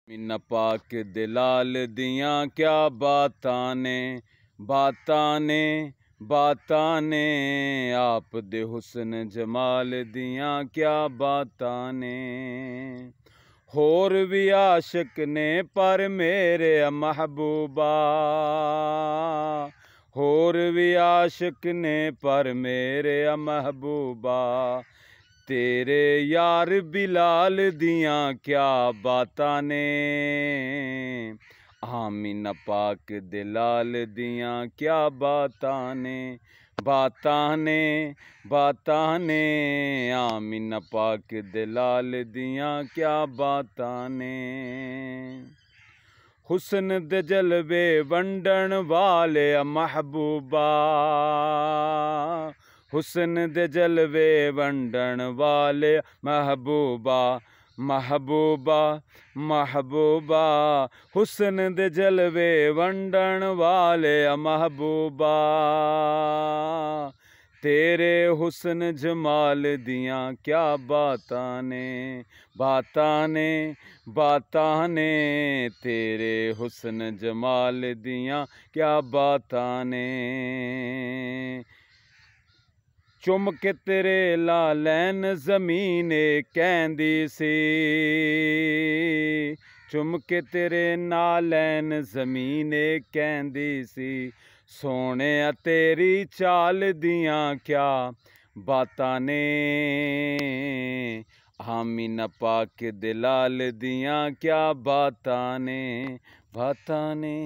मीना पाक दे लाल दियां क्या बातां ने, बातां ने, बातां ने। आप दे हुस्न जमाल दियां क्या बातां ने। होर भी आशिक ने पर मेरे महबूबा, होर भी आशिक ने पर मेरे महबूबा। तेरे यार बिलाल दियां क्या बातां ने, आमीना पाक दे लाल दियां क्या बातां ने, बातां ने, बातां ने। आमीना पाक दे लाल दियां क्या बातां ने। हुस्न दे जलवे वंडन वाले महबूबा, हुस्न दे जलवे वंडन वाले महबूबा, महबूबा, महबूबा। हुस्न दे जलवे वंडन वाले महबूबा। तेरे हुस्न जमाल दियां क्या बातां ने, बातां ने, बातां ने। तेरे हुस्न जमाल दियां क्या बातां ने। चुम के तेरे लालैन ज़मीने कहंदी सी, चुम के तेरे नालैन ज़मीने कहंदी सी। सोने तेरी चाल दियां क्या बातां ने, आमीना पाक दे लाल दियां क्या बातां ने, बातां ने।